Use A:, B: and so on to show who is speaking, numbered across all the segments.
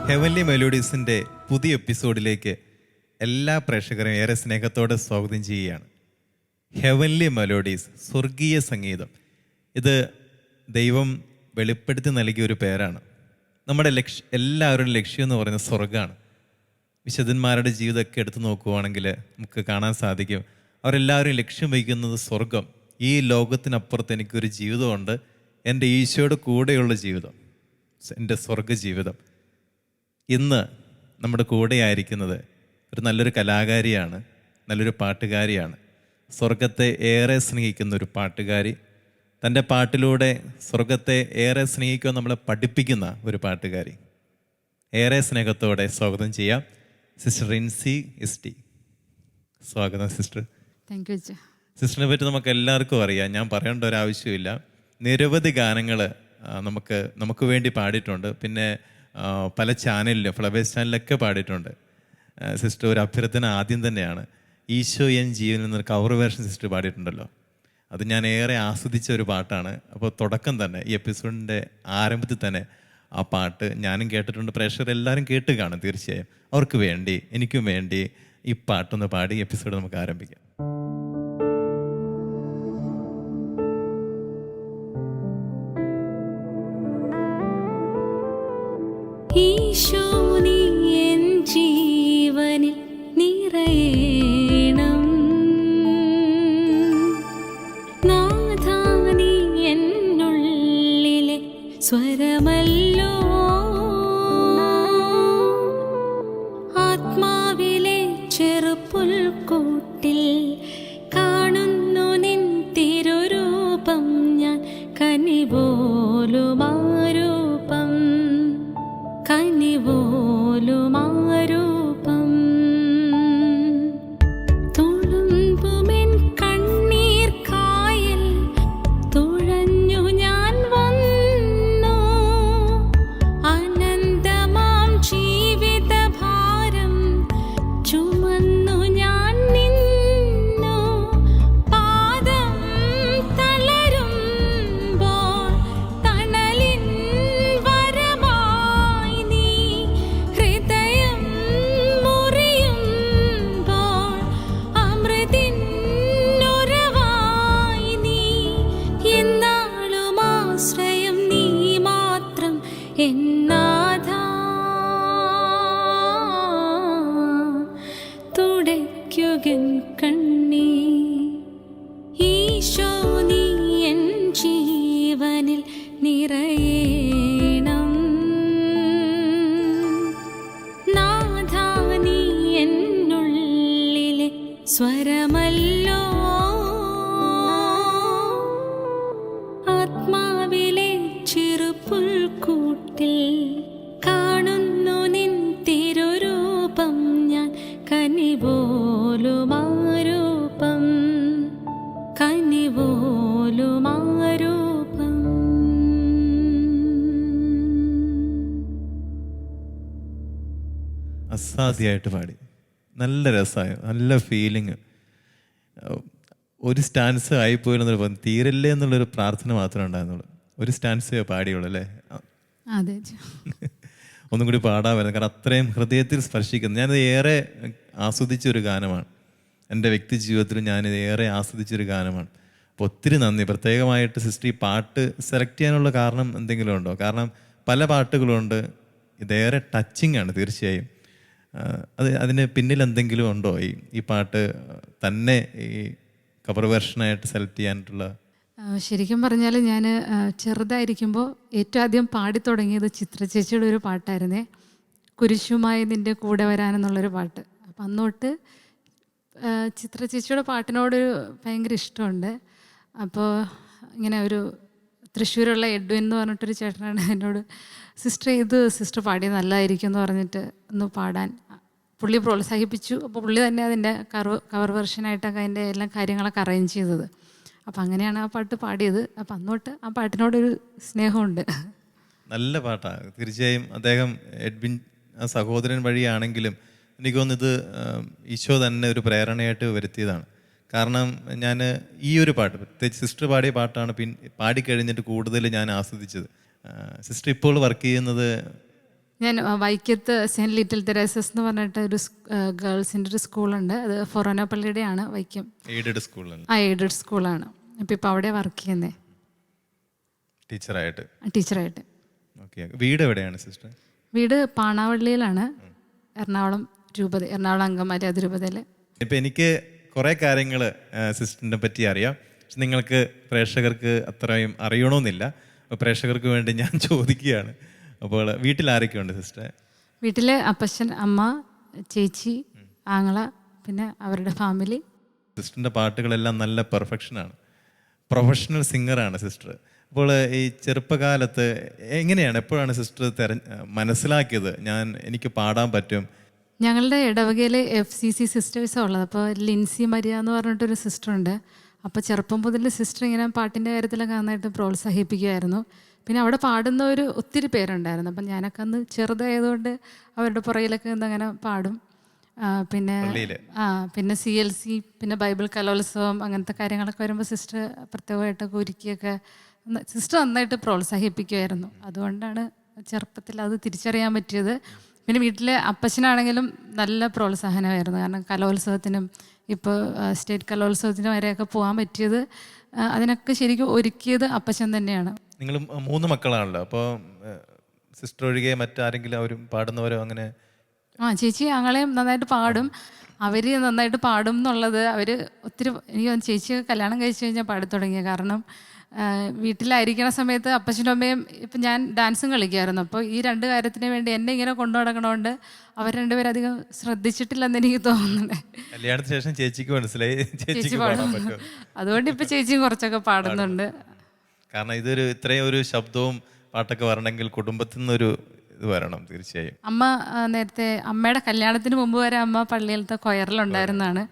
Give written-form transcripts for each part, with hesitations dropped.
A: Heavenly മെലോഡീസിൻ്റെ പുതിയ എപ്പിസോഡിലേക്ക് എല്ലാ പ്രേക്ഷകരെയും ഏറെ സ്നേഹത്തോടെ സ്വാഗതം ചെയ്യുകയാണ്. ഹെവൻലി മെലോഡീസ്, സ്വർഗീയ സംഗീതം, ഇത് ദൈവം വെളിപ്പെടുത്തി നൽകിയ ഒരു പേരാണ്. നമ്മുടെ എല്ലാവരുടെയും ലക്ഷ്യം എന്ന് പറയുന്നത് സ്വർഗ്ഗമാണ്. വിശുദ്ധന്മാരുടെ ജീവിതമൊക്കെ എടുത്തു നോക്കുവാണെങ്കിൽ നമുക്ക് കാണാൻ സാധിക്കും, അവരെല്ലാവരും ലക്ഷ്യം വയ്ക്കുന്നത് സ്വർഗം. ഈ ലോകത്തിനപ്പുറത്ത് എനിക്കൊരു ജീവിതമുണ്ട്, എൻ്റെ ഈശോയുടെ കൂടെയുള്ള ജീവിതം, എൻ്റെ സ്വർഗ ജീവിതം. ഇന്ന് നമ്മുടെ കൂടെയായിരിക്കുന്നത് ഒരു നല്ലൊരു കലാകാരിയാണ്, നല്ലൊരു പാട്ടുകാരിയാണ്. സ്വർഗത്തെ ഏറെ സ്നേഹിക്കുന്ന ഒരു പാട്ടുകാരി, തൻ്റെ പാട്ടിലൂടെ സ്വർഗത്തെ ഏറെ സ്നേഹിക്കാൻ നമ്മളെ പഠിപ്പിക്കുന്ന ഒരു പാട്ടുകാരി. ഏറെ സ്നേഹത്തോടെ സ്വാഗതം ചെയ്യാം സിസ്റ്റർ റിൻസി എസ്.ടി. സ്വാഗതം സിസ്റ്റർ.
B: Thank you.
A: സിസ്റ്ററിനെ പറ്റി നമുക്ക് എല്ലാവർക്കും അറിയാം, ഞാൻ പറയേണ്ട ഒരു ആവശ്യമില്ല. നിരവധി ഗാനങ്ങൾ നമുക്ക് വേണ്ടി പാടിയിട്ടുണ്ട്. പിന്നെ പല ചാനലിലും, ഫ്ലവേഴ്സ് ചാനലിലൊക്കെ പാടിയിട്ടുണ്ട്. സിസ്റ്റർ ഒരു അഭ്യർത്ഥന ആദ്യം തന്നെയാണ്, ഈശോ എൻ ജീവൻ എന്നൊരു കവർ വേർഷൻ സിസ്റ്റർ പാടിയിട്ടുണ്ടല്ലോ, അത് ഞാൻ ഏറെ ആസ്വദിച്ച ഒരു പാട്ടാണ്. അപ്പോൾ തുടക്കം തന്നെ ഈ എപ്പിസോഡിൻ്റെ ആരംഭത്തിൽ തന്നെ ആ പാട്ട് ഞാനും കേട്ടിട്ടുണ്ട്, പ്രേക്ഷകർ എല്ലാവരും കേട്ട് കാണും തീർച്ചയായും. അവർക്ക് വേണ്ടി, എനിക്കും വേണ്ടി ഈ പാട്ടൊന്ന് പാടി എപ്പിസോഡ് നമുക്ക് ആരംഭിക്കാം.
B: ഈശോ നീ എൻ ജീവനിൽ നിറയണം, നാഥാ നീ എന്നുള്ളിലെ സ്വരമല്ലോ, ആത്മാവിലെ ചെറുപുൽക്കൂട്ടിൽ കാണുന്നു നിൻ തിരുരൂപം ഞാൻ, കനിപോലുമാരൂപം കനിപോലുമാരൂപം. തുളുമ്പുമെൻ കണ്ണീർ കായൽ തുഴഞ്ഞു ഞാൻ വന്നു, അനന്തമാം ജീവിതഭാരം ചുമന്നു ഞാൻ നിന്നു. പാദം തളരുമ്പോൾ തണലിൻ വരമായി നീ, ഹൃദയം മുറിയുമ്പോൾ അമൃതിൻ ഉറവായി നീ. എന്നാളും ആശ്രയം നീ മാത്രം എന്നാഥാ, തുടയ്ക്കുകൻ കണ്ണീർ. ഈശോ നീ എൻ ജീവനിൽ നിറയണം, നാഥാ നീ എന്നുള്ളിലെ സ്വരമല്ലോ, ആത്മാവിലെ ചെറുപുൽക്കൂട്ടിൽ കാണുന്നു നിൻ തിരുരൂപം ഞാൻ, കനിപോലുമാരൂപം കനിപോലുമാരൂപം.
A: അസാധ്യമായിട്ട് പാടി, നല്ല രസമായി, നല്ല ഫീലിങ്. ഒരു സ്റ്റാൻസ് ആയിപ്പോയില്ലെന്നൊരു പറഞ്ഞു, തീരല്ലേ എന്നുള്ളൊരു പ്രാർത്ഥന മാത്രമേ ഉണ്ടായിരുന്നുള്ളൂ. ഒരു സ്റ്റാൻസ് പാടിയുള്ളൂ അല്ലേ?
B: അതെ.
A: ഒന്നും കൂടി പാടാമായിരുന്നു, കാരണം അത്രയും ഹൃദയത്തിൽ സ്പർശിക്കുന്നു. ഞാനത് ഏറെ ആസ്വദിച്ചൊരു ഗാനമാണ്, എൻ്റെ വ്യക്തി ജീവിതത്തിൽ ഞാനിത് ഏറെ ആസ്വദിച്ചൊരു ഗാനമാണ്. അപ്പോൾ ഒത്തിരി നന്ദി. പ്രത്യേകമായിട്ട് സിസ്റ്റർ ഈ പാട്ട് സെലക്ട് ചെയ്യാനുള്ള കാരണം എന്തെങ്കിലും ഉണ്ടോ? കാരണം പല പാട്ടുകളുണ്ട്, ഇതേറെ ടച്ചിങ് ആണ് തീർച്ചയായും. അതിന് പിന്നിൽ എന്തെങ്കിലും ഉണ്ടോ? ഈ പാട്ട് തന്നെ ഈ കവർ വെർഷനായിട്ട് സെലക്ട് ചെയ്യാനായിട്ടുള്ള?
B: ശരിക്കും പറഞ്ഞാൽ ഞാൻ ചെറുതായിരിക്കുമ്പോൾ ഏറ്റവും ആദ്യം പാടിത്തുടങ്ങിയത് ചിത്ര ചേച്ചിയുടെ ഒരു പാട്ടായിരുന്നേ, കുരിശുമായി നിൻ്റെ കൂടെ വരാനെന്നുള്ളൊരു പാട്ട്. അപ്പം അന്നോട്ട് ചിത്ര ചേച്ചിയുടെ പാട്ടിനോടൊരു ഭയങ്കര ഇഷ്ടമുണ്ട്. അപ്പോൾ ഇങ്ങനെ ഒരു തൃശ്ശൂരുള്ള എഡ്വിൻ എന്ന് പറഞ്ഞിട്ടൊരു ചേട്ടനാണ് എന്നോട്, സിസ്റ്റർ ഇത് സിസ്റ്റർ പാടി നല്ലതായിരിക്കും എന്ന് പറഞ്ഞിട്ട് ഒന്ന് പാടാൻ പുള്ളി പ്രോത്സാഹിപ്പിച്ചു. അപ്പോൾ പുള്ളി തന്നെ അതിൻ്റെ കവർ വെർഷനായിട്ടൊക്കെ അതിൻ്റെ എല്ലാ കാര്യങ്ങളൊക്കെ അറേഞ്ച് ചെയ്തത്. അപ്പം അങ്ങനെയാണ് ആ പാട്ട് പാടിയത്. അപ്പം അന്നോട്ട് ആ പാട്ടിനോടൊരു സ്നേഹമുണ്ട്.
A: നല്ല പാട്ടാണ് തീർച്ചയായും. അദ്ദേഹം എഡ്വിൻ ആ സഹോദരൻ വഴിയാണെങ്കിലും എനിക്ക് തോന്നുന്നത് ഈശോ തന്നെ ഒരു പ്രേരണയായിട്ട് വരുത്തിയതാണ്. കാരണം ഞാൻ ഈ ഒരു പാട്ട്, പ്രത്യേകിച്ച് സിസ്റ്റർ പാടിയ പാട്ടാണ് പാടിക്കഴിഞ്ഞിട്ട് കൂടുതൽ ഞാൻ ആസ്വദിച്ചത്. സിസ്റ്റർ ഇപ്പോൾ വർക്ക് ചെയ്യുന്നത്
B: ഞാൻ വൈക്കത്ത് സെൻറ്റ് ലിറ്റിൽ തെരേസസ് എന്ന് പറഞ്ഞിട്ട് ഒരു ഗേൾസിൻ്റെ ഒരു സ്കൂളുണ്ട്. അത് ഫൊറോന പള്ളിയുടെയാണ്, വൈക്കം.
A: എയ്ഡഡ് സ്കൂളാണ്.
B: എയ്ഡഡ് സ്കൂളാണ്. അപ്പോൾ ഇപ്പോൾ അവിടെ വർക്ക് ചെയ്യുന്നത് ടീച്ചറായിട്ട്.
A: ഓക്കെ. വീട് എവിടെയാണ് സിസ്റ്റർ?
B: വീട് പാണാവള്ളിയിലാണ്, എറണാകുളം അങ്കമാലി അതിരൂപതയിൽ.
A: ഇപ്പം എനിക്ക് കുറേ കാര്യങ്ങൾ സിസ്റ്ററിനെ പറ്റി അറിയാം, പക്ഷെ നിങ്ങൾക്ക് പ്രേക്ഷകർക്ക് അത്രയും അറിയണമെന്നില്ല. അപ്പോൾ പ്രേക്ഷകർക്ക് വേണ്ടി ഞാൻ ചോദിക്കുകയാണ്. അപ്പോൾ വീട്ടിൽ ആരൊക്കെയുണ്ട് സിസ്റ്റർ?
B: വീട്ടിൽ അപ്പച്ചൻ, അമ്മ, ചേച്ചി, ആങ്ങള, പിന്നെ അവരുടെ ഫാമിലി.
A: സിസ്റ്ററിൻ്റെ പാട്ടുകളെല്ലാം നല്ല പെർഫെക്ഷനാണ്. Professional സിംഗറാണ് sister. അപ്പോൾ ഈ ചെറുപ്പകാലത്ത് എപ്പോഴാണ് സിസ്റ്റർ മനസ്സിലാക്കിയത് എനിക്ക് പാടാൻ പറ്റും?
B: ഞങ്ങളുടെ ഇടവകയിൽ FCC സിസ്റ്റേഴ്സാണ് ഉള്ളത്. അപ്പോൾ ലിൻസി മരിയ എന്ന് പറഞ്ഞിട്ടൊരു സിസ്റ്ററുണ്ട്. അപ്പോൾ ചെറുപ്പം മുതൽ സിസ്റ്റർ ഇങ്ങനെ പാട്ടിൻ്റെ കാര്യത്തിലൊക്കെ നന്നായിട്ട് പ്രോത്സാഹിപ്പിക്കുമായിരുന്നു. പിന്നെ അവിടെ പാടുന്നവർ ഒത്തിരി പേരുണ്ടായിരുന്നു. അപ്പം ഞാനൊക്കെ അന്ന് ചെറുതായതുകൊണ്ട് അവരുടെ പുറകിലൊക്കെ അങ്ങനെ പാടും. പിന്നെ CLC, പിന്നെ ബൈബിൾ കലോത്സവം, അങ്ങനത്തെ കാര്യങ്ങളൊക്കെ വരുമ്പോൾ സിസ്റ്റർ പ്രത്യേകമായിട്ടൊക്കെ ഒരുക്കിയൊക്കെ സിസ്റ്റർ നന്നായിട്ട് പ്രോത്സാഹിപ്പിക്കുമായിരുന്നു. അതുകൊണ്ടാണ് ചെറുപ്പത്തിൽ അത് തിരിച്ചറിയാൻ പറ്റിയത്. പിന്നെ വീട്ടിലെ അപ്പച്ചനാണെങ്കിലും നല്ല പ്രോത്സാഹനമായിരുന്നു. കാരണം കലോത്സവത്തിനും ഇപ്പോൾ സ്റ്റേറ്റ് കലോത്സവത്തിനും വരെയൊക്കെ പോകാൻ പറ്റിയത്, അതിനൊക്കെ ശരിക്കും ഒരുക്കിയത് അപ്പച്ചൻ തന്നെയാണ്.
A: നിങ്ങൾ 3 മക്കളാണല്ലോ, അപ്പോൾ സിസ്റ്റർ ഒഴികെ മറ്റാരെങ്കിലും അവരും പാടുന്നവരോ അങ്ങനെ?
B: ചേച്ചി ഞങ്ങളെയും നന്നായിട്ട് പാടും. അവർ നന്നായിട്ട് പാടും എന്നുള്ളത് അവർ ഒത്തിരി, എനിക്ക് ചേച്ചി കല്യാണം കഴിച്ച് കഴിഞ്ഞാൽ പാടി തുടങ്ങിയ. കാരണം വീട്ടിലായിരിക്കണ സമയത്ത് അപ്പച്ചനും അമ്മയും ഇപ്പം ഞാൻ ഡാൻസും കളിക്കുമായിരുന്നു. അപ്പോൾ ഈ 2 കാര്യത്തിന് വേണ്ടി എന്നെ ഇങ്ങനെ കൊണ്ടു നടക്കണോണ്ട് അവർ 2 പേരും അധികം ശ്രദ്ധിച്ചിട്ടില്ലെന്ന് എനിക്ക് തോന്നുന്നുണ്ട്.
A: കല്യാണത്തിന് ശേഷം ചേച്ചിക്ക് മനസ്സിലായി ചേച്ചി പാടാൻ പറ്റും.
B: അതുകൊണ്ട് ഇപ്പം ചേച്ചിയും കുറച്ചൊക്കെ പാടുന്നുണ്ട്.
A: കാരണം ഇത്രയും ഒരു ശബ്ദവും പാട്ടൊക്കെ വരണമെങ്കിൽ കുടുംബത്തിൽ നിന്നൊരു ഇത് വരണം തീർച്ചയായും.
B: അമ്മ നേരത്തെ അമ്മയുടെ കല്യാണത്തിന് മുമ്പ് വരെ അമ്മ പള്ളിയിലത്തെ കൊയറിലുണ്ടായിരുന്നതാണ്.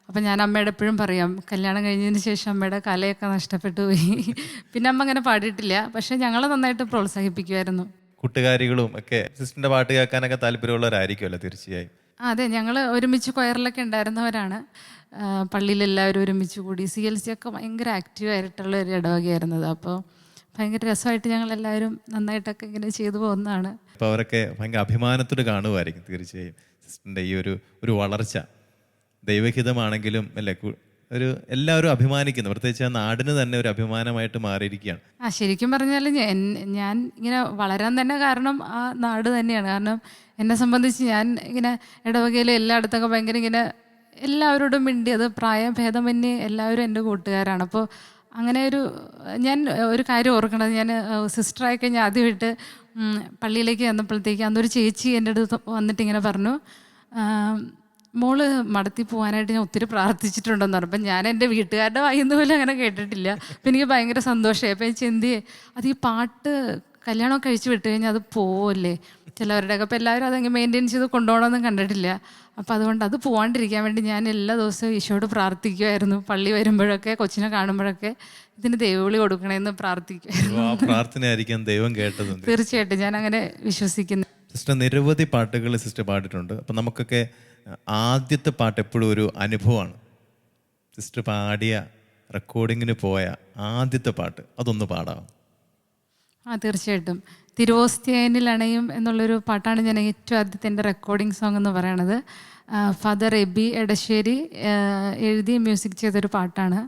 B: അപ്പം ഞാൻ അമ്മയുടെ എപ്പോഴും പറയാം, കല്യാണം കഴിഞ്ഞതിന് ശേഷം അമ്മയുടെ കലയൊക്കെ നഷ്ടപ്പെട്ടു പോയി. പിന്നെ അമ്മ അങ്ങനെ പാടിയിട്ടില്ല, പക്ഷെ ഞങ്ങളെ നന്നായിട്ട് പ്രോത്സാഹിപ്പിക്കുമായിരുന്നു.
A: കൂട്ടുകാരികളും ഒക്കെ സിസ്റ്ററിന്റെ പാട്ട് കേൾക്കാനൊക്കെ താല്പര്യമുള്ളവരായിരിക്കുമല്ലോ തീർച്ചയായും.
B: അതെ, ഞങ്ങൾ ഒരുമിച്ച് കൊയറിലൊക്കെ ഉണ്ടായിരുന്നവരാണ്. പള്ളിയിലെല്ലാവരും ഒരുമിച്ച് കൂടി. CLC ഒക്കെ ഭയങ്കര ആക്റ്റീവായിട്ടുള്ള ഒരു ഇടവകയായിരുന്നത്. അപ്പോൾ ഭയങ്കര രസമായിട്ട് ഞങ്ങളെല്ലാവരും നന്നായിട്ടൊക്കെ ഇങ്ങനെ ചെയ്തു പോകുന്നതാണ്.
A: അപ്പോൾ അവരൊക്കെ ഭയങ്കര അഭിമാനത്തോട് കാണുമായിരിക്കും തീർച്ചയായും സിസ്റ്ററിൻ്റെ ഈ ഒരു വളർച്ച. ദൈവഹിതമാണെങ്കിലും അല്ലേ, എല്ലാവരും അഭിമാനിക്കുന്നു. പ്രത്യേകിച്ച് ആ നാടിന് തന്നെ ഒരു അഭിമാനമായിട്ട് മാറിയിരിക്കുകയാണ്.
B: ശരിക്കും പറഞ്ഞാൽ ഞാൻ ഇങ്ങനെ വളരാൻ തന്നെ കാരണം ആ നാട് തന്നെയാണ്. കാരണം എന്നെ സംബന്ധിച്ച് ഞാൻ ഇങ്ങനെ ഇടവകയിൽ എല്ലായിടത്തൊക്കെ ഭയങ്കര ഇങ്ങനെ എല്ലാവരോടും മിണ്ടി, അത് പ്രായഭേദമന്യേ എല്ലാവരും എൻ്റെ കൂട്ടുകാരാണ്. അപ്പോൾ അങ്ങനെ ഞാൻ ഒരു കാര്യം ഓർക്കണത്, ഞാൻ സിസ്റ്ററായി കഴിഞ്ഞാൽ ആദ്യമായിട്ട് പള്ളിയിലേക്ക് വന്നപ്പോഴത്തേക്ക് അന്നൊരു ചേച്ചി എൻ്റെ അടുത്ത് വന്നിട്ട് ഇങ്ങനെ പറഞ്ഞു, മോള് മടത്തി പോകാനായിട്ട് ഞാൻ ഒത്തിരി പ്രാർത്ഥിച്ചിട്ടുണ്ടെന്ന് പറഞ്ഞു. അപ്പം ഞാൻ എൻ്റെ വീട്ടുകാരുടെ വായിന്ന് പോലും അങ്ങനെ കേട്ടിട്ടില്ല. അപ്പം എനിക്ക് ഭയങ്കര സന്തോഷമായി. അപ്പം ഞാൻ ചിന്തിയെ, അത് ഈ പാട്ട് കല്യാണമൊക്കെ കഴിച്ച് വിട്ട് കഴിഞ്ഞാൽ അത് പോവല്ലേ ചിലവരുടെയൊക്കെ. അപ്പോൾ എല്ലാവരും അതങ്ങനെ മെയിൻറ്റെയിൻ ചെയ്ത് കൊണ്ടുപോകണമെന്നും കണ്ടിട്ടില്ല. അപ്പോൾ അതുകൊണ്ട് അത് പോകാണ്ടിരിക്കാൻ വേണ്ടി ഞാൻ എല്ലാ ദിവസവും ഈശോയോട് പ്രാർത്ഥിക്കുമായിരുന്നു. പള്ളി വരുമ്പോഴൊക്കെ, കൊച്ചിനെ കാണുമ്പോഴൊക്കെ ഇതിന് ദൈവവിളി കൊടുക്കണമെന്ന്
A: പ്രാർത്ഥനയായിരിക്കും ദൈവം കേട്ടത്.
B: തീർച്ചയായിട്ടും ഞാൻ അങ്ങനെ വിശ്വസിക്കുന്നു.
A: സിസ്റ്റർ നിരവധി പാട്ടുകൾ സിസ്റ്റർ പാടിയിട്ടുണ്ട്. അപ്പം നമുക്കൊക്കെ ആദ്യത്തെ പാട്ട് എപ്പോഴും ഒരു അനുഭവമാണ്. സിസ്റ്റർ പാടിയ റെക്കോർഡിങ്ങിന് പോയ ആദ്യത്തെ പാട്ട് അതൊന്ന് പാടാം.
B: തീർച്ചയായിട്ടും. തിരുവോസ്തിയനിൽ അണയും എന്നുള്ളൊരു പാട്ടാണ് ഞാൻ ഏറ്റവും ആദ്യത്തെ എൻ്റെ റെക്കോർഡിംഗ് സോങ് എന്ന് പറയണത്. ഫാദർ എബി എടശ്ശേരി എഴുതി മ്യൂസിക് ചെയ്തൊരു പാട്ടാണ്.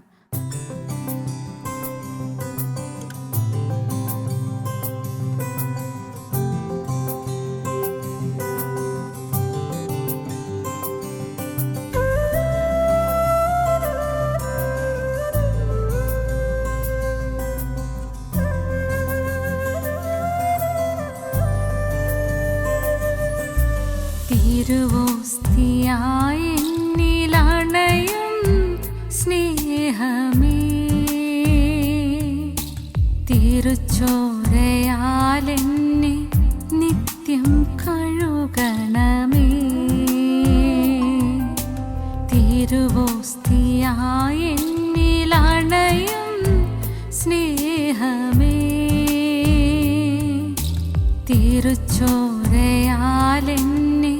B: തിരുവോസ്തിയായി എന്നിലണയും സ്നേഹമേ, തിരുച്ചോരയാൽ എന്നെ നിത്യം കഴുകണമേ. തിരുവോസ്തിയായി എന്നിലണയും സ്നേഹമേ, തിരുച്ചോരയാൽ എന്നെ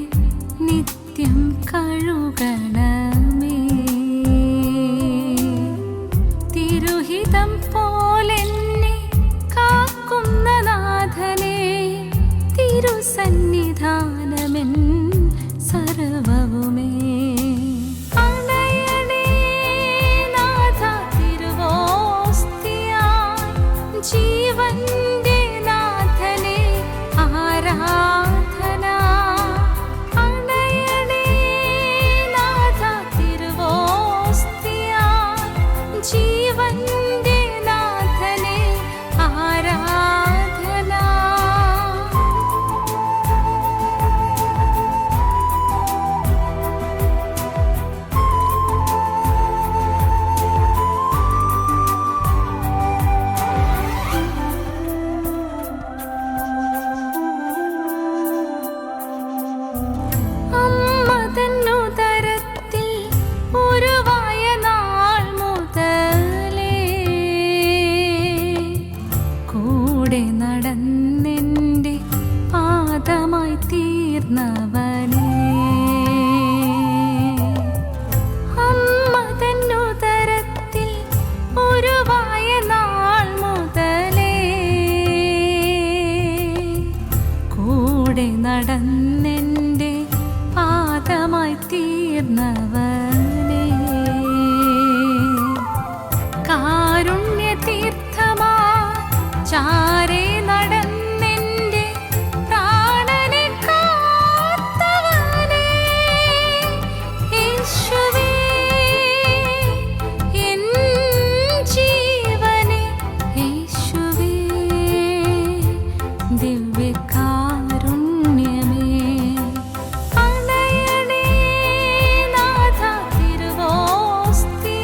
B: നിത്യം കഴുകണമേ. തിരുഹിതം പോലെന്നെ കാക്കുന്ന നാഥനെ തിരുസന്നി സന്നിധാനമെൻ സർവവുമേ. അണയണേ നാഥ തിരുവോസ്തിയായി, ജീവന്റെ നാഥനെ ആരാധന. അണയണേ നാഥ തിരുവോസ്തിയായി, ജീവന്റെ നാഥനെ ആരാധന. അമ്മ തന്നുദരത്തിൽ ഉരുവായ നാൾ മുതലേ കൂടെ നടന്നെൻ്റെ പാദമായി തീർന്നവനേ. അമ്മ തന്നുദരത്തിൽ ഉരുവായ നാൾ മുതലേ കൂടെ നടന്നെൻ്റെ പാദമായി തീർന്നവനേ. കാരുണ്യതീർത്ഥമാ ചാരേ നടന്നെൻ്റെ പ്രാണനെ കാത്തവനേ. യേശുവേ എൻ ജീവനേ, യേശുവേ ദിവ്യകാരുണ്യമേ. അണയണേ നാഥ തിരുവോസ്തിയായി,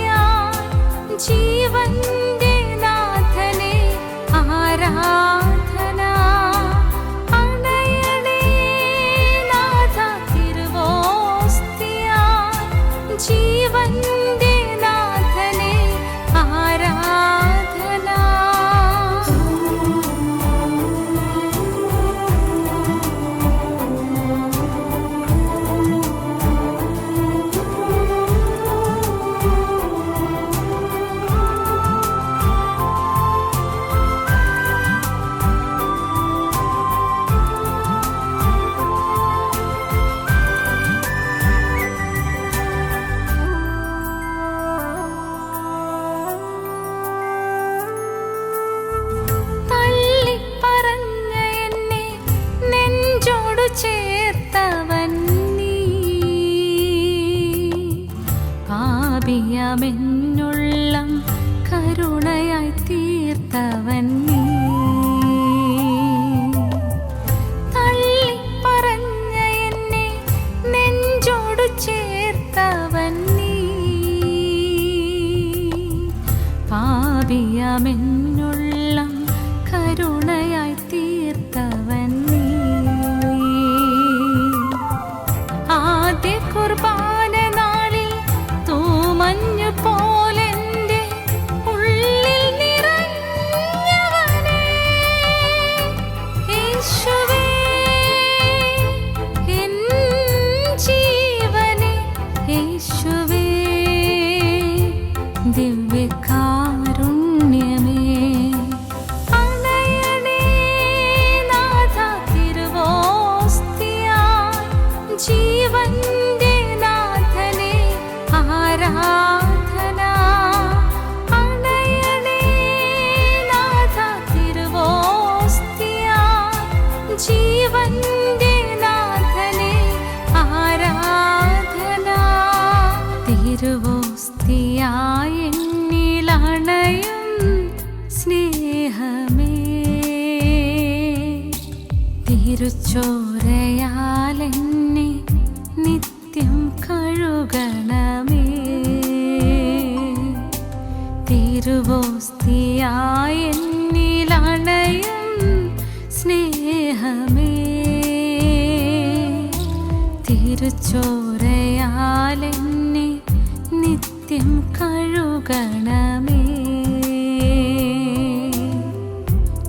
B: ജീവന്റെ നാഥനെ ആരാധന. അണയണേ നാഥ തിരുവോസ്തിയായി, ജീവന്റെ നാഥനെ ആരാധന. തള്ളിപ്പറഞ്ഞ എന്നെ നെഞ്ചോടു ചേർത്തവൻ നീ, പാപിയമെന്നുള്ളം കരുണയായി തീർത്തവൻ നീ. തള്ളിപ്പറഞ്ഞ എന്നെ നെഞ്ചോടു ചേർത്തവൻ നീ, പാപിയമെന്നുള്ളം കരുണയായി തീർത്തവൻ നീ. ആദ്യ കുർബാന നാളിൽ തൂമഞ്ഞു പോലെൻ്റെ ഉള്ളിൽ നിറഞ്ഞവനേ. യേശുവേ എൻ ജീവനേ, യേശുവേ ദിവ്യകാരുണ്യമേ. അണയണേ നാഥ തിരുവോസ്തിയായി, ജീവന്റെ നാഥനെ ആരാധന. അണയണേ നാഥ തിരുവോസ്തിയായി, ജീവന്റെ നാഥനെ ആരാധന. തിരുവോസ്തിയായി എന്നിലണയും സ്നേഹമേ, തിരുച്ചോരയാൽ എന്നെ നിത്യം കഴുകണമേ. തിരുവോസ്തിയായി എന്നിലണയും സ്നേഹമേ, തിരുച്ചോരയാൽ എന്നെ നിത്യം കഴുകണമേ.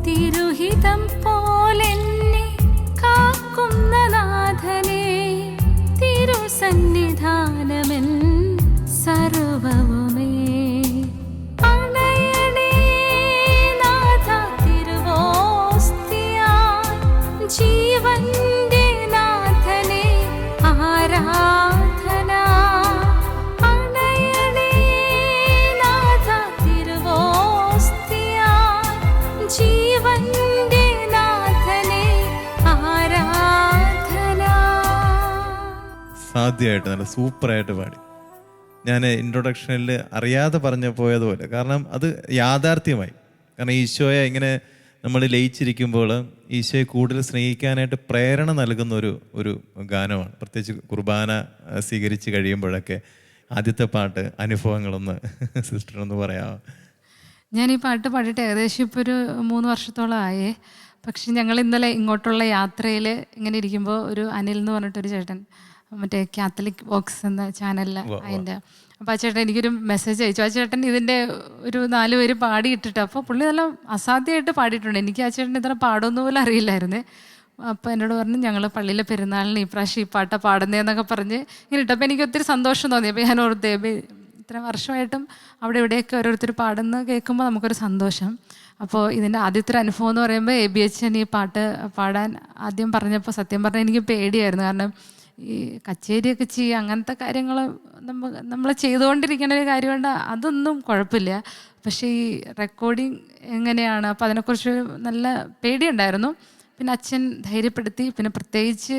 B: തിരുഹിതം പോലെന്നെ കാക്കുന്ന നാഥനെ, തിരുസന്നിധാനമെൻ സർവവുമേ. അണയണേ നാഥ തിരുവോസ്തിയായി, ജീവന്റെ
A: അസാധ്യമായിട്ട് നല്ല സൂപ്പറായിട്ട് പാടി. ഞാൻ ഇൻട്രൊഡക്ഷനിൽ അറിയാതെ പറഞ്ഞു പോയതുപോലെ, കാരണം അത് യാഥാർത്ഥ്യമായി. കാരണം ഈശോയെ ഇങ്ങനെ നമ്മൾ ലയിച്ചിരിക്കുമ്പോൾ ഈശോയെ കൂടുതൽ സ്നേഹിക്കാനായിട്ട് പ്രേരണ നൽകുന്ന ഒരു ഗാനമാണ്. പ്രത്യേകിച്ച് കുർബാന സ്വീകരിച്ച് കഴിയുമ്പോഴൊക്കെ ആദ്യത്തെ പാട്ട് അനുഭവങ്ങളൊന്ന് സിസ്റ്ററൊന്ന് പറയാമോ?
B: ഞാൻ ഈ പാട്ട് പാടിയിട്ട് ഏകദേശം ഇപ്പോൾ ഒരു 3 വർഷത്തോളം ആയേ. പക്ഷെ ഞങ്ങൾ ഇന്നലെ ഇങ്ങോട്ടുള്ള യാത്രയിൽ ഇങ്ങനെ ഇരിക്കുമ്പോൾ ഒരു അനിൽ എന്ന് പറഞ്ഞിട്ടൊരു ചേട്ടൻ, മറ്റേ കാത്തലിക് വോക്സ് എന്ന ചാനലിൽ അതിൻ്റെ, അപ്പോൾ ആ ചേട്ടൻ എനിക്കൊരു മെസ്സേജ് അയച്ചു. ആ ചേട്ടൻ ഇതിൻ്റെ ഒരു 4 പേര് പാടിയിട്ടിട്ട്, അപ്പോൾ പുള്ളി നല്ല അസാധ്യമായിട്ട് പാടിയിട്ടുണ്ട്. എനിക്ക് ആ ചേട്ടൻ ഇത്ര പാടുമെന്ന് പോലും അറിയില്ലായിരുന്നേ. അപ്പോൾ എന്നോട് പറഞ്ഞു ഞങ്ങൾ പള്ളിയിലെ പെരുന്നാളിന് ഈ പ്രാവശ്യം ഈ പാട്ട പാടുന്നതെന്നൊക്കെ പറഞ്ഞ് ഇങ്ങനെ ഇട്ടപ്പോൾ എനിക്ക് ഒത്തിരി സന്തോഷം തോന്നി. അപ്പോൾ ഞാൻ ഓർത്തേ ഇത്ര വർഷമായിട്ടും അവിടെ ഇവിടെയൊക്കെ ഓരോരുത്തർ പാടുന്ന കേൾക്കുമ്പോൾ നമുക്കൊരു സന്തോഷം. അപ്പോൾ ഇതിൻ്റെ ആദ്യത്തെ ഒരു അനുഭവം എന്ന് പറയുമ്പോൾ ABHN ഈ പാട്ട് പാടാൻ ആദ്യം പറഞ്ഞപ്പോൾ സത്യം പറഞ്ഞാൽ എനിക്ക് പേടിയായിരുന്നു. കാരണം ഈ കച്ചേരിയൊക്കെ ചെയ്യുക അങ്ങനത്തെ കാര്യങ്ങൾ നമ്മൾ ചെയ്തുകൊണ്ടിരിക്കുന്ന ഒരു കാര്യമുണ്ട്, അതൊന്നും കുഴപ്പമില്ല. പക്ഷേ ഈ റെക്കോർഡിങ് എങ്ങനെയാണ്, അപ്പോൾ അതിനെക്കുറിച്ച് നല്ല പേടിയുണ്ടായിരുന്നു. പിന്നെ അച്ഛൻ ധൈര്യപ്പെടുത്തി. പിന്നെ പ്രത്യേകിച്ച്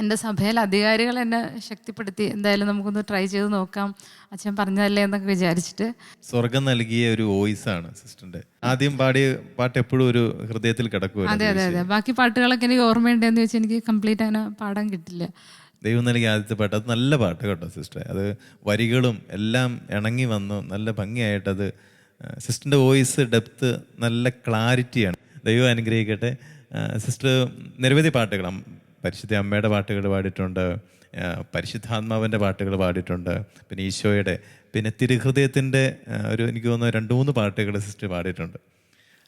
B: എൻ്റെ സഭയിലെ അധികാരികൾ എന്നെ ശക്തിപ്പെടുത്തി. എന്തായാലും നമുക്കൊന്ന് ട്രൈ ചെയ്ത് നോക്കാം, അച്ഛൻ പറഞ്ഞതല്ലേ എന്നൊക്കെ വിചാരിച്ചിട്ട്.
A: സ്വർഗം നൽകിയ ഒരു വോയിസാണ് സിസ്റ്ററിന്റെ. ആദ്യം പാടിയ പാട്ട് എപ്പോഴും ഒരു ഹൃദയത്തിൽ കിടക്കുക.
B: അതെ അതെ അതെ. ബാക്കി പാട്ടുകളൊക്കെ എനിക്ക് ഓർമ്മയുണ്ടെന്ന് വെച്ചാൽ എനിക്ക് കംപ്ലീറ്റ് അങ്ങനെ പാടാൻ കിട്ടില്ല.
A: ദൈവം നൽകിയ ആദ്യത്തെ പാട്ട്, അത് നല്ല പാട്ട് കേട്ടോ സിസ്റ്ററെ. അത് വരികളും എല്ലാം ഇണങ്ങി വന്നു നല്ല ഭംഗിയായിട്ടത്. സിസ്റ്ററിൻ്റെ വോയിസ് ഡെപ്ത് നല്ല ക്ലാരിറ്റിയാണ്. ദൈവം അനുഗ്രഹിക്കട്ടെ. സിസ്റ്റർ നിരവധി പാട്ടുകൾ, പരിശുദ്ധ അമ്മയുടെ പാട്ടുകൾ പാടിയിട്ടുണ്ട്, പരിശുദ്ധാത്മാവിൻ്റെ പാട്ടുകൾ പാടിയിട്ടുണ്ട്, പിന്നെ ഈശോയുടെ, പിന്നെ തിരുഹൃദയത്തിൻ്റെ എനിക്ക് തോന്നുന്നു 2-3 പാട്ടുകൾ സിസ്റ്റർ പാടിയിട്ടുണ്ട്.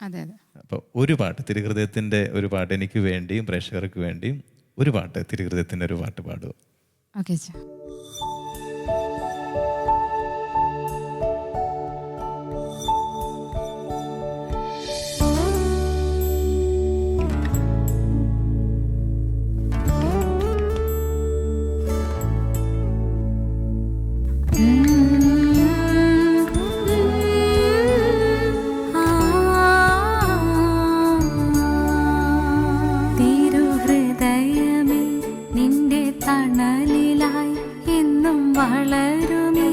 B: അതെ അതെ.
A: അപ്പോൾ ഒരു പാട്ട് തിരുഹൃദയത്തിൻ്റെ ഒരു പാട്ട് എനിക്ക് വേണ്ടിയും പ്രേക്ഷകർക്ക് വേണ്ടിയും ഒരു പാട്ട് തിരുഹൃദയത്തിൻ്റെ ഒരു പാട്ട് പാടുക.
B: ഓക്കെ അച്ഛാ.
C: തണലിലായി എന്നും വളരുമേ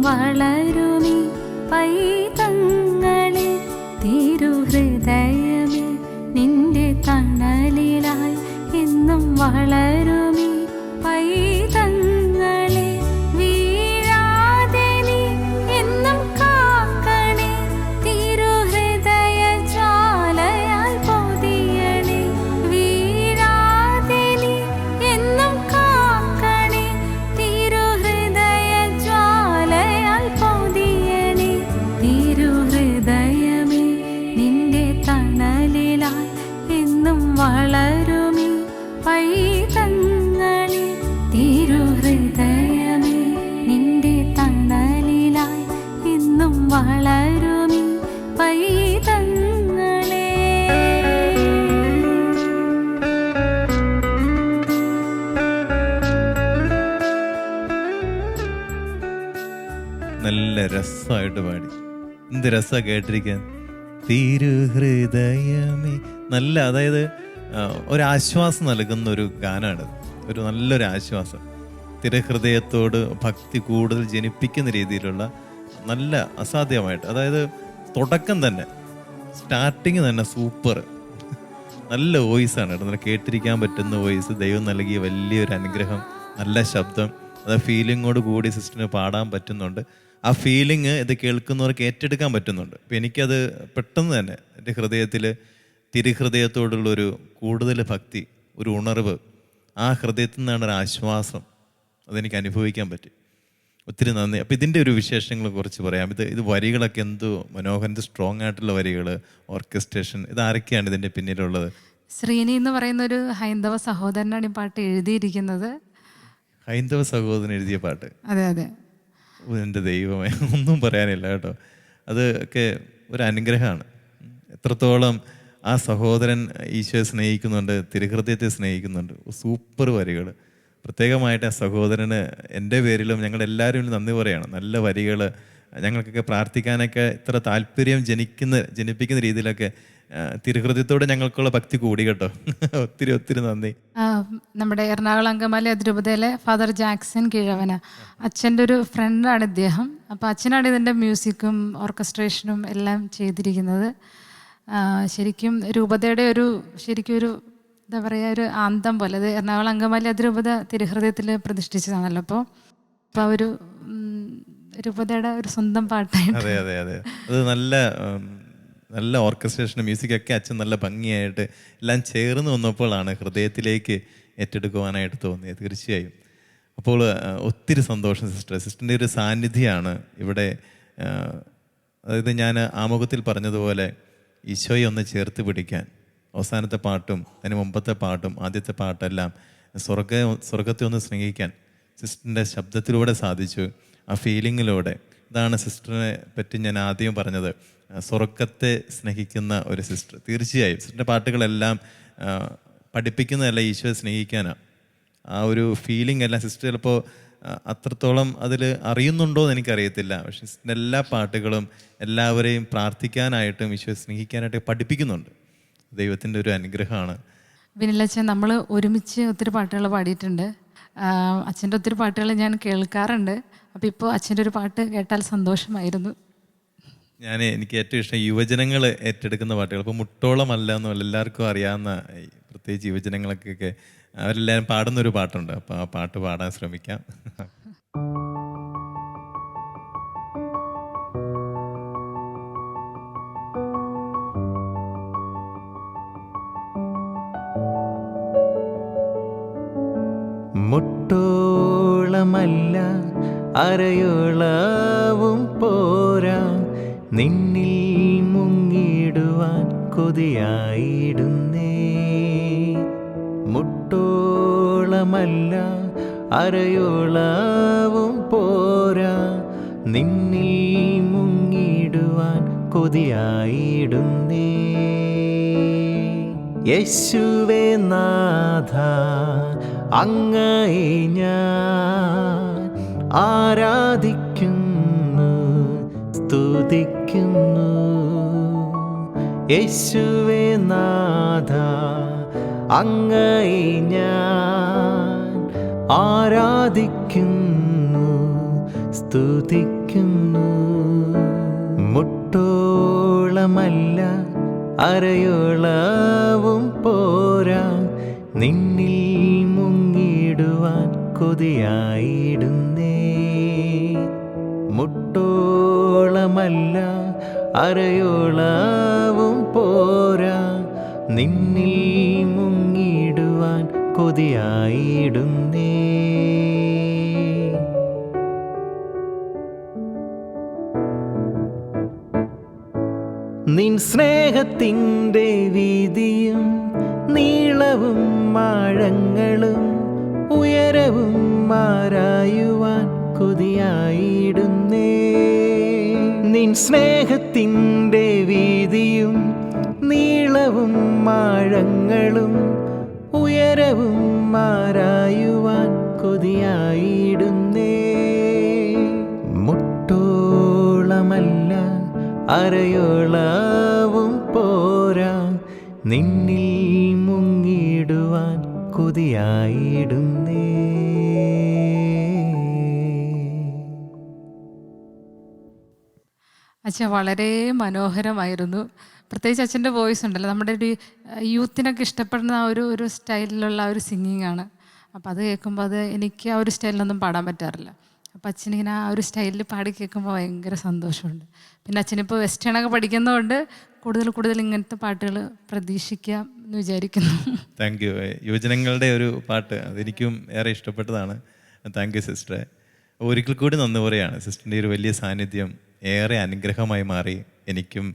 C: വളരുമീ പൈതങ്ങളെ തിരുഹൃദയമേ നിന്റെ തണലിലായി എന്നും വളരുമീ പൈതങ്ങളെ വീഴാതെ നീ എന്നും കാക്കണേ തിരുഹൃദയ ജ്വാലയാൽ പൊതിയണേ വീഴാതെ നീ എന്നും കാക്കണേ തിരുഹൃദയ ജ്വാലയാൽ പൊതിയണേ തിരുഹൃദയമേ നിന്റെ തണലിലായി എന്നും വളരുമീ പൈതങ്ങളെ തിരുഹൃദയമേ നിന്റെ തണലിലായി എന്നും വളരുമീ പൈതങ്ങളെ.
A: നല്ല രസമായിട്ട് പാടി. എന്ത് രസമാണ് കേട്ടിരിക്കാൻ. തിരുഹൃദയമേ നല്ല, അതായത് ഒരാശ്വാസം നൽകുന്ന ഒരു ഗാനമാണ്. ഒരു നല്ലൊരു ആശ്വാസം, തിരുഹൃദയത്തോട് ഭക്തി കൂടുതൽ ജനിപ്പിക്കുന്ന രീതിയിലുള്ള നല്ല അസാധ്യമായിട്ട്, അതായത് തുടക്കം തന്നെ സ്റ്റാർട്ടിങ് തന്നെ സൂപ്പർ നല്ല വോയിസാണ് കേട്ടോ. നല്ല കേട്ടിരിക്കാൻ പറ്റുന്ന വോയിസ്, ദൈവം നൽകിയ വലിയൊരു അനുഗ്രഹം, നല്ല ശബ്ദം, അത് ഫീലിങ്ങോട് കൂടി സിസ്റ്ററിന് പാടാൻ പറ്റുന്നുണ്ട്. ആ ഫീലിംഗ് ഇത് കേൾക്കുന്നവർക്ക് ഏറ്റെടുക്കാൻ പറ്റുന്നുണ്ട്. അപ്പം എനിക്കത് പെട്ടെന്ന് തന്നെ എൻ്റെ ഹൃദയത്തിൽ തിരുഹൃദയത്തോടുള്ളൊരു കൂടുതൽ ഭക്തി, ഒരു ഉണർവ്, ആ ഹൃദയത്തിൽ നിന്നാണ് ഒരു ആശ്വാസം, അതെനിക്ക് അനുഭവിക്കാൻ പറ്റി. ഒത്തിരി നന്ദി. അപ്പം ഇതിൻ്റെ ഒരു വിശേഷങ്ങൾ കുറച്ച് പറയാം. ഇത് വരികളൊക്കെ എന്തോ മനോഹരൻ, സ്ട്രോങ് ആയിട്ടുള്ള വരികൾ, ഓർക്കസ്ട്രേഷൻ, ഇതാരൊക്കെയാണ് ഇതിൻ്റെ പിന്നിലുള്ളത്?
B: ശ്രീനി എന്ന് പറയുന്ന ഒരു ഹൈന്ദവ സഹോദരനാണ് ഈ പാട്ട് എഴുതിയിരിക്കുന്നത്.
A: ഹൈന്ദവ സഹോദരൻ എഴുതിയ പാട്ട്?
B: അതെ അതെ.
A: എൻ്റെ ദൈവമേ, ഒന്നും പറയാനില്ല കേട്ടോ. അതൊക്കെ ഒരു അനുഗ്രഹമാണ്. എത്രത്തോളം ആ സഹോദരൻ ഈശോയെ സ്നേഹിക്കുന്നുണ്ട്, തിരുഹൃദയത്തെ സ്നേഹിക്കുന്നുണ്ട്. സൂപ്പർ വരികൾ. പ്രത്യേകമായിട്ട് ആ സഹോദരന് എൻ്റെ പേരിലും ഞങ്ങളെല്ലാവരും നന്ദി പറയാണ്. നല്ല വരികൾ, ഞങ്ങൾക്കൊക്കെ പ്രാർത്ഥിക്കാനൊക്കെ ഇത്ര താല്പര്യം ജനിപ്പിക്കുന്ന രീതിയിലൊക്കെ തിരുഹൃദയത്തോടെ ഞങ്ങൾക്കുള്ള ഭക്തി കൂടി കേട്ടോ. ഒത്തിരി ഒത്തിരി നന്ദി.
B: നമ്മുടെ എറണാകുളം അങ്കമാലി അതിരൂപതയിലെ ഫാദർ ജാക്സൺ കിഴവന, അച്ഛൻ്റെ ഒരു ഫ്രണ്ടാണ് ഇദ്ദേഹം. അപ്പോൾ അച്ഛനാണ് ഇതിൻ്റെ മ്യൂസിക്കും ഓർക്കസ്ട്രേഷനും എല്ലാം ചെയ്തിരിക്കുന്നത്. ശരിക്കും രൂപതയുടെ ശരിക്കും ഒരു എന്താ പറയുക, ഒരു ആന്തം പോലെ. അത് എറണാകുളം അങ്കമാലി അതിരൂപത തിരുഹൃദയത്തിൽ പ്രതിഷ്ഠിച്ചതാണല്ലോ. അപ്പോൾ ഒരു രൂപതയുടെ ഒരു സ്വന്തം പാട്ടായിട്ട്.
A: അതെ അതെ അതെ. അത് നല്ല ഓർക്കസ്ട്രേഷനും മ്യൂസിക്കൊക്കെ അച്ഛൻ നല്ല ഭംഗിയായിട്ട് എല്ലാം ചേർന്ന് വന്നപ്പോഴാണ് ഹൃദയത്തിലേക്ക് ഏറ്റെടുക്കുവാനായിട്ട് തോന്നിയത്. തീർച്ചയായും. അപ്പോൾ ഒത്തിരി സന്തോഷം സിസ്റ്ററിൻ്റെ ഒരു സാന്നിധ്യമാണ് ഇവിടെ. അതായത് ഞാൻ ആമുഖത്തിൽ പറഞ്ഞതുപോലെ ഈശോയെ ഒന്ന് ചേർത്ത് പിടിക്കാൻ, അവസാനത്തെ പാട്ടും അതിന് മുമ്പത്തെ പാട്ടും ആദ്യത്തെ പാട്ടെല്ലാം സ്വർഗത്തെ ഒന്ന് സ്നേഹിക്കാൻ സിസ്റ്ററിൻ്റെ ശബ്ദത്തിലൂടെ സാധിച്ചു, ആ ഫീലിങ്ങിലൂടെ. ഇതാണ് സിസ്റ്ററിനെ പറ്റി ഞാൻ ആദ്യം പറഞ്ഞത്, സ്വർഗത്തെ സ്നേഹിക്കുന്ന ഒരു സിസ്റ്റർ. തീർച്ചയായും സിസ്റ്ററിൻ്റെ പാട്ടുകളെല്ലാം പഠിപ്പിക്കുന്നതല്ല ഈശോയെ സ്നേഹിക്കാനാണ്. ആ ഒരു ഫീലിംഗ് എല്ലാം സിസ്റ്റർ ചിലപ്പോൾ അത്രത്തോളം അതിൽ അറിയുന്നുണ്ടോ എന്ന് എനിക്കറിയത്തില്ല. പക്ഷെ സിസ്റ്ററിൻ്റെ എല്ലാ പാട്ടുകളും എല്ലാവരെയും പ്രാർത്ഥിക്കാനായിട്ടും ഈശോയെ സ്നേഹിക്കാനായിട്ട് പഠിപ്പിക്കുന്നുണ്ട്. ദൈവത്തിൻ്റെ ഒരു അനുഗ്രഹമാണ്.
B: വിനിലച്ഛൻ, നമ്മൾ ഒരുമിച്ച് ഒത്തിരി പാട്ടുകൾ പാടിയിട്ടുണ്ട്. അച്ഛൻ്റെ ഒത്തിരി പാട്ടുകൾ ഞാൻ കേൾക്കാറുണ്ട്. അപ്പോൾ ഇപ്പോൾ അച്ഛൻ്റെ ഒരു പാട്ട് കേട്ടാൽ സന്തോഷമായിരുന്നു.
A: എനിക്ക് ഏറ്റവും ഇഷ്ടം യുവജനങ്ങൾ ഏറ്റെടുക്കുന്ന പാട്ടുകൾ. ഇപ്പോൾ മുട്ടോളമല്ല എന്നല്ല, എല്ലാവർക്കും അറിയാവുന്ന പ്രത്യേകിച്ച് യുവജനങ്ങൾക്കൊക്കെ അവരെല്ലാവരും പാടുന്നൊരു പാട്ടുണ്ട്. അപ്പോൾ ആ പാട്ട് പാടാൻ ശ്രമിക്കാം.
D: മുട്ടോളമല്ല അരയോളവും പോരാ, നിന്നിൽ മുങ്ങിടുവാൻ കൊതിയായിടുന്നേ. മുട്ടോളമല്ല അരയോളവും പോരാ, നിന്നിൽ മുങ്ങിടുവാൻ കൊതിയായിടുന്നേ. യേശുവേ നാഥ, അങ്ങയെ ഞാൻ ആരാധിക്കുന്നു, സ്തുതിക്കുന്നു. യേശുവേ നാഥ, അങ്ങയെ ഞാൻ ആരാധിക്കുന്നു, സ്തുതിക്കുന്നു. മുട്ടോളമല്ല അരയോളവും പോരാ, നിന്നിൽ മുങ്ങിടുവാൻ കൊതിയായിടുന്നേ. മുട്ടോളമല്ല അരയോളവും പോരാ, നിന്നിൽ മുങ്ങിടുവാൻ കൊതിയായിടുന്നേ. നിൻ സ്നേഹത്തിൻ്റെ വീതിയും നീളവും ആഴങ്ങളും ഉയരവും ആരായുവാൻ കൊതിയായിടുന്നേ. നിൻ സ്നേഹത്തിൻ്റെ വീതിയും നീളവും ആഴങ്ങളും ഉയരവും ആരായുവാൻ കൊതിയായിടുന്നേ. മുട്ടോളമല്ല അരയോളവും പോരാ, നിന്നിൽ മുങ്ങിടുവാൻ കൊതിയായിടുന്നേ.
B: അച്ഛൻ വളരെ മനോഹരമായിരുന്നു. പ്രത്യേകിച്ച് അച്ഛൻ്റെ വോയിസ് ഉണ്ടല്ലോ, നമ്മുടെ ഒരു യൂത്തിനൊക്കെ ഇഷ്ടപ്പെടുന്ന ആ ഒരു സ്റ്റൈലിലുള്ള ആ ഒരു സിംഗിങ് ആണ്. അപ്പോൾ അത് കേൾക്കുമ്പോൾ എനിക്ക് ആ ഒരു സ്റ്റൈലിലൊന്നും പാടാൻ പറ്റാറില്ല. അപ്പോൾ അച്ഛനിങ്ങനെ ആ ഒരു സ്റ്റൈലിൽ പാടി കേൾക്കുമ്പോൾ ഭയങ്കര സന്തോഷമുണ്ട്. പിന്നെ അച്ഛനിപ്പോൾ വെസ്റ്റേണൊക്കെ പഠിക്കുന്നതുകൊണ്ട് കൂടുതൽ ഇങ്ങനത്തെ പാട്ടുകൾ പ്രതീക്ഷിക്കാം എന്ന് വിചാരിക്കുന്നു.
A: Thank you. യുവജനങ്ങളുടെ ഒരു പാട്ട് അതെനിക്കും ഏറെ ഇഷ്ടപ്പെട്ടതാണ്. താങ്ക് യു സിസ്റ്ററെ. ഒരിക്കൽ കൂടി നന്ദി പറയുകയാണ്. സിസ്റ്ററിൻ്റെ ഒരു വലിയ സാന്നിധ്യം ഏറെ അനുഗ്രഹമായി മാറി എനിക്കും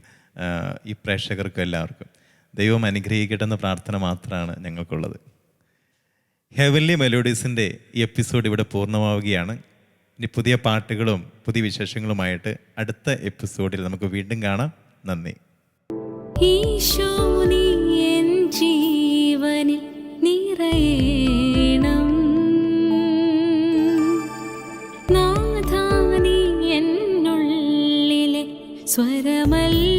A: ഈ പ്രേക്ഷകർക്കും എല്ലാവർക്കും. ദൈവം അനുഗ്രഹിക്കട്ടെ എന്ന പ്രാർത്ഥന മാത്രമാണ് ഞങ്ങൾക്കുള്ളത്. ഹെവൻലി മെലോഡീസിൻ്റെ ഈ എപ്പിസോഡ് ഇവിടെ പൂർണ്ണമാവുകയാണ്. ഇനി പുതിയ പാട്ടുകളും പുതിയ വിശേഷങ്ങളുമായിട്ട് അടുത്ത എപ്പിസോഡിൽ നമുക്ക് വീണ്ടും കാണാം. നന്ദി.
C: ഈശോ നീ എൻ ജീവനിൽ നിറയണം, നാഥാ നീ എന്നുള്ളിലെ സ്വരമല്ല